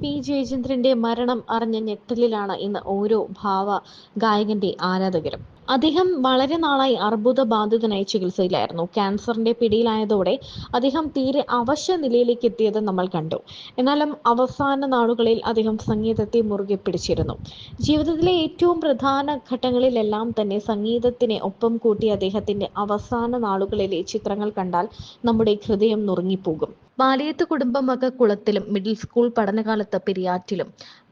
P ജയചന്ദ്രന്റെ മരണം അറിഞ്ഞ ഞെട്ടലിലാണ് ഇന്ന് ഓരോ ഗായകന്റെ ആരാധകരും. അദ്ദേഹം വളരെ നാളായി അർബുദ ബാധിതനായി ചികിത്സയിലായിരുന്നു. ക്യാൻസറിന്റെ പിടിയിലായതോടെ അദ്ദേഹം തീരെ അവശ്യ നിലയിലേക്ക് എത്തിയത് നമ്മൾ കണ്ടു. എന്നാലും അവസാന നാളുകളിൽ അദ്ദേഹം സംഗീതത്തെ മുറുകെ പിടിച്ചിരുന്നു. ജീവിതത്തിലെ ഏറ്റവും പ്രധാന ഘട്ടങ്ങളിലെല്ലാം തന്നെ സംഗീതത്തിനെ ഒപ്പം കൂട്ടിയ അദ്ദേഹത്തിന്റെ അവസാന നാളുകളിലെ ചിത്രങ്ങൾ കണ്ടാൽ നമ്മുടെ ഹൃദയം നുറുങ്ങിപ്പോകും. പാലിയത്ത് കുടുംബം വക കുളത്തിലും മിഡിൽ സ്കൂൾ പഠനകാലത്ത് പെരിയാറ്റിലും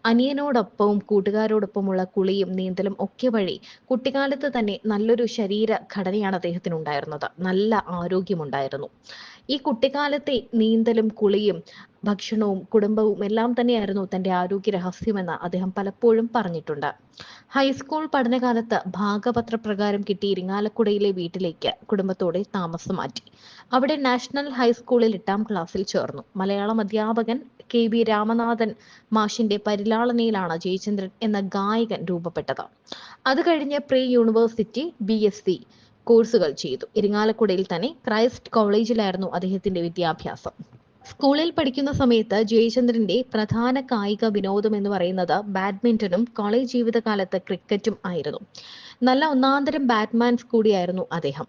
അനിയനോടൊപ്പവും കൂട്ടുകാരോടൊപ്പമുള്ള കുളിയും നീന്തലും ഒക്കെ വഴി കുട്ടിക്കാലത്ത് തന്നെ നല്ലൊരു ശരീര ഘടനയാണ് അദ്ദേഹത്തിനുണ്ടായിരുന്നത്. നല്ല ആരോഗ്യമുണ്ടായിരുന്നു. ഈ കുട്ടിക്കാലത്തെ നീന്തലും കുളിയും ഭക്ഷണവും കുടുംബവും എല്ലാം തന്നെയായിരുന്നു തന്റെ ആരോഗ്യ രഹസ്യമെന്ന് അദ്ദേഹം പലപ്പോഴും പറഞ്ഞിട്ടുണ്ട്. ഹൈസ്കൂൾ പഠനകാലത്ത് ഭാഗപത്രപ്രകാരം കിട്ടിയ ഇരിങ്ങാലക്കുടയിലെ വീട്ടിലേക്ക് കുടുംബത്തോടെ താമസം മാറ്റി. അവിടെ നാഷണൽ ഹൈസ്കൂളിൽ 8ാം ക്ലാസ്സിൽ ചേർന്നു. മലയാളം അധ്യാപകൻ KB രാമനാഥൻ മാഷിന്റെ പരിലാളനയിലാണ് ജയചന്ദ്രൻ എന്ന ഗായകൻ രൂപപ്പെട്ടത്. അത് കഴിഞ്ഞ് പ്രീ യൂണിവേഴ്സിറ്റി BSc കോഴ്സുകൾ ചെയ്തു. ഇരിങ്ങാലക്കുടയിൽ തന്നെ ക്രൈസ്റ്റ് കോളേജിലായിരുന്നു അദ്ദേഹത്തിന്റെ വിദ്യാഭ്യാസം. സ്കൂളിൽ പഠിക്കുന്ന സമയത്ത് ജയചന്ദ്രന്റെ പ്രധാന കായിക വിനോദം എന്ന് പറയുന്നത് ബാഡ്മിന്റണും കോളേജ് ജീവിതകാലത്ത് ക്രിക്കറ്റും ആയിരുന്നു. നല്ല ഒന്നാന്തരം ബാറ്റ്സ്മാൻ കൂടിയായിരുന്നു അദ്ദേഹം.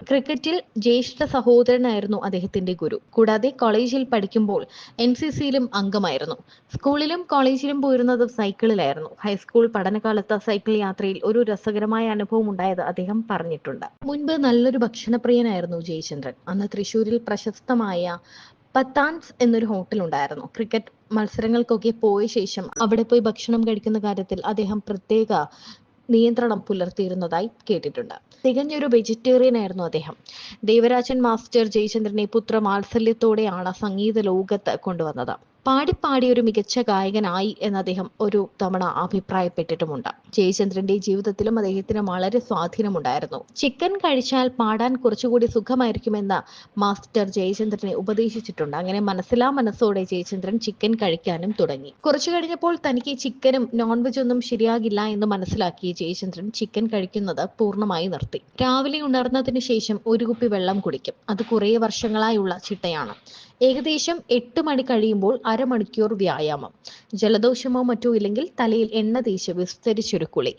ക്രിക്കറ്റിൽ ജ്യേഷ്ഠ സഹോദരനായിരുന്നു അദ്ദേഹത്തിന്റെ ഗുരു. കൂടാതെ കോളേജിൽ പഠിക്കുമ്പോൾ NCCയിലും അംഗമായിരുന്നു. സ്കൂളിലും കോളേജിലും പോയിരുന്നത് സൈക്കിളിലായിരുന്നു. ഹൈസ്കൂൾ പഠനകാലത്ത് സൈക്കിൾ യാത്രയിൽ ഒരു രസകരമായ അനുഭവം ഉണ്ടായത് അദ്ദേഹം പറഞ്ഞിട്ടുണ്ട്. മുൻപ് നല്ലൊരു ഭക്ഷണപ്രിയനായിരുന്നു ജയചന്ദ്രൻ. അന്ന് തൃശ്ശൂരിൽ പ്രശസ്തമായ പത്താൻസ് എന്നൊരു ഹോട്ടൽ ഉണ്ടായിരുന്നു. ക്രിക്കറ്റ് മത്സരങ്ങൾക്കൊക്കെ പോയ ശേഷം അവിടെ പോയി ഭക്ഷണം കഴിക്കുന്ന കാര്യത്തിൽ അദ്ദേഹം പ്രത്യേക നിയന്ത്രണം പുലർത്തിയിരുന്നതായി കേട്ടിട്ടുണ്ട്. തികഞ്ഞൊരു വെജിറ്റേറിയൻ ആയിരുന്നു അദ്ദേഹം. ദേവരാജൻ മാസ്റ്റർ ജയചന്ദ്രനെ പുത്രവാത്സല്യത്തോടെയാണ് സംഗീത ലോകത്ത് കൊണ്ടുവന്നത്. പാടി ഒരു മികച്ച ഗായകനായി എന്ന് അദ്ദേഹം ഒരു തവണ അഭിപ്രായപ്പെട്ടിട്ടുമുണ്ട്. ജയചന്ദ്രന്റെ ജീവിതത്തിലും അദ്ദേഹത്തിന് വളരെ സ്വാധീനമുണ്ടായിരുന്നു. ചിക്കൻ കഴിച്ചാൽ പാടാൻ കുറച്ചുകൂടി സുഖമായിരിക്കുമെന്ന് മാസ്റ്റർ ജയചന്ദ്രനെ ഉപദേശിച്ചിട്ടുണ്ട്. അങ്ങനെ മനസ്സോടെ ജയചന്ദ്രൻ ചിക്കൻ കഴിക്കാനും തുടങ്ങി. കുറച്ചു കഴിഞ്ഞപ്പോൾ തനിക്ക് ചിക്കനും നോൺവെജ് ഒന്നും ശരിയാകില്ല എന്ന് മനസ്സിലാക്കി ജയചന്ദ്രൻ ചിക്കൻ കഴിക്കുന്നത് പൂർണ്ണമായി നിർത്തി. രാവിലെ ഉണർന്നതിന് ശേഷം ഒരു കുപ്പി വെള്ളം കുടിക്കും. അത് കുറേ വർഷങ്ങളായുള്ള ചിട്ടയാണ്. ഏകദേശം 8 മണി കഴിയുമ്പോൾ അരമണിക്കൂർ വ്യായാമം. ജലദോഷമോ മറ്റോ ഇല്ലെങ്കിൽ തലയിൽ എണ്ണ തേച്ച് വിസ്തരിച്ചൊരു കുളി.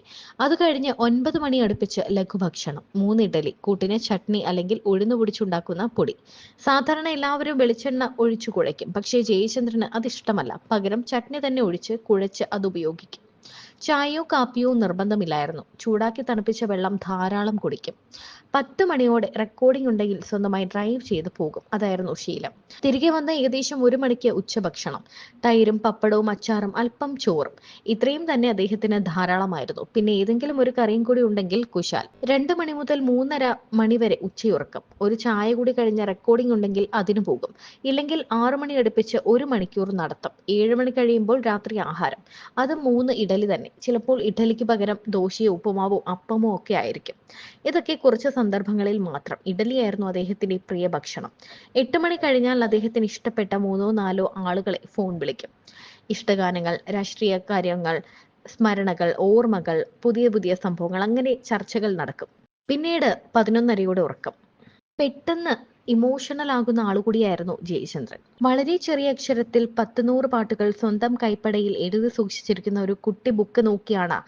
അത് കഴിഞ്ഞ് 9 മണി അടുപ്പിച്ച് ലഘുഭക്ഷണം. 3 ഇഡലി, കൂട്ടിന് ചട്നി അല്ലെങ്കിൽ ഉഴുന്ന് പൊടിച്ചുണ്ടാക്കുന്ന പൊടി. സാധാരണ എല്ലാവരും വെളിച്ചെണ്ണ ഒഴിച്ചു കുഴയ്ക്കും. പക്ഷേ ജയചന്ദ്രന് അതിഷ്ടമല്ല. പകരം ചട്നി തന്നെ ഒഴിച്ച് കുഴച്ച് അത് ഉപയോഗിക്കും. ചായയോ കാപ്പിയോ നിർബന്ധമില്ലായിരുന്നു. ചൂടാക്കി തണുപ്പിച്ച വെള്ളം ധാരാളം കുടിക്കും. 10 മണിയോടെ റെക്കോർഡിംഗ് ഉണ്ടെങ്കിൽ സ്വന്തമായി ഡ്രൈവ് ചെയ്ത് പോകും. അതായിരുന്നു ശീലം. തിരികെ വന്ന ഏകദേശം 1 മണിക്ക് ഉച്ചഭക്ഷണം. തൈരും പപ്പടവും അച്ചാറും അല്പം ചോറും. ഇത്രയും തന്നെ അദ്ദേഹത്തിന് ധാരാളമായിരുന്നു. പിന്നെ ഏതെങ്കിലും ഒരു കറിയും കൂടി ഉണ്ടെങ്കിൽ കുശാൽ. 2 മണി മുതൽ 3:30 മണി വരെ ഉച്ചയുറക്കം. ഒരു ചായ കൂടി കഴിഞ്ഞ റെക്കോർഡിംഗ് ഉണ്ടെങ്കിൽ അതിനു പോകും. ഇല്ലെങ്കിൽ 6 മണി അടുപ്പിച്ച് 1 മണിക്കൂർ നടത്തം. 7 മണി കഴിയുമ്പോൾ രാത്രി ആഹാരം. അത് 3 ഇഡലി തന്നെ. ചിലപ്പോൾ ഇഡലിക്ക് പകരം ദോശയോ ഉപ്പുമാവോ അപ്പമോ ഒക്കെ ആയിരിക്കും. ഇതൊക്കെ കുറച്ച് സന്ദർഭങ്ങളിൽ മാത്രം. ഇഡലിയായിരുന്നു അദ്ദേഹത്തിന്റെ പ്രിയ ഭക്ഷണം. 8 മണി കഴിഞ്ഞാൽ അദ്ദേഹത്തിന് ഇഷ്ടപ്പെട്ട 3-4 ആളുകളെ ഫോൺ വിളിക്കും. ഇഷ്ടഗാനങ്ങൾ, രാഷ്ട്രീയ കാര്യങ്ങൾ, സ്മരണകൾ, ഓർമ്മകൾ, പുതിയ സംഭവങ്ങൾ, അങ്ങനെ ചർച്ചകൾ നടക്കും. പിന്നീട് 11:30 ഉറക്കം. പെട്ടെന്ന് ഇമോഷണൽ ആകുന്ന ആളുകൂടിയായിരുന്നു ജയചന്ദ്രൻ. വളരെ ചെറിയ അക്ഷരത്തിൽ 10-100 പാട്ടുകൾ സ്വന്തം കൈപ്പടയിൽ എഴുതി സൂക്ഷിച്ചിരിക്കുന്ന ഒരു കുട്ടി ബുക്ക് നോക്കിയാണ്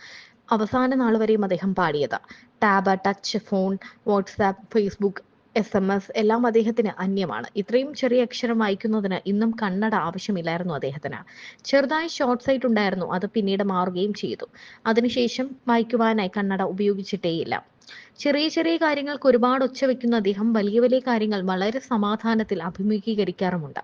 അവസാന നാൾ വരെയും അദ്ദേഹം പാടിയത്. Tab, touch phone, WhatsApp, Facebook, SMS എല്ലാം അദ്ദേഹത്തിന് അന്യമാണ്. ഇത്രയും ചെറിയ അക്ഷരം വായിക്കുന്നതിന് ഇന്നും കണ്ണട ആവശ്യമില്ലായിരുന്നു അദ്ദേഹത്തിന്. ചെറുതായി ഷോർട്ട് സൈറ്റ് ഉണ്ടായിരുന്നു. അത് പിന്നീട് മാറുകയും ചെയ്തു. അതിനുശേഷം വായിക്കുവാനായി കണ്ണട ഉപയോഗിച്ചിട്ടേയില്ല. ചെറിയ കാര്യങ്ങൾക്ക് ഒരുപാട് ഒച്ച വെക്കുന്ന അദ്ദേഹം വലിയ കാര്യങ്ങൾ വളരെ സമാധാനത്തിൽ അഭിമുഖീകരിക്കാറുമുണ്ട്.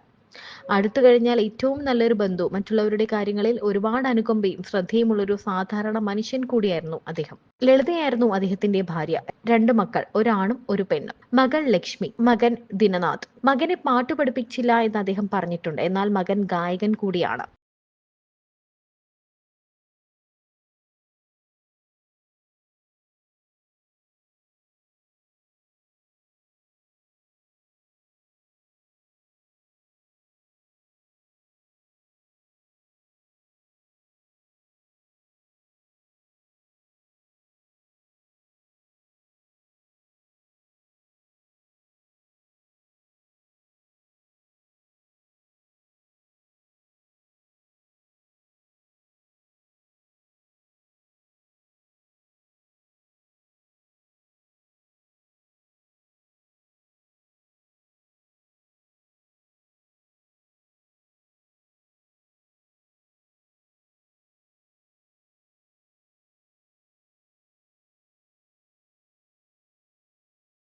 അടുത്തു കഴിഞ്ഞാൽ ഏറ്റവും നല്ലൊരു ബന്ധു. മറ്റുള്ളവരുടെ കാര്യങ്ങളിൽ ഒരുപാട് അനുകമ്പയും ശ്രദ്ധയുമുള്ളൊരു സാധാരണ മനുഷ്യൻ കൂടിയായിരുന്നു അദ്ദേഹം. ലളിതയായിരുന്നു അദ്ദേഹത്തിന്റെ ഭാര്യ. 2 മക്കൾ, ഒരാണും ഒരു പെണ്ണും. മകൾ ലക്ഷ്മി, മകൻ ദിനനാഥ്. മകനെ പാട്ട് പഠിപ്പിച്ചില്ല എന്ന് അദ്ദേഹം പറഞ്ഞിട്ടുണ്ട്. എന്നാൽ മകൻ ഗായകൻ കൂടിയാണ്.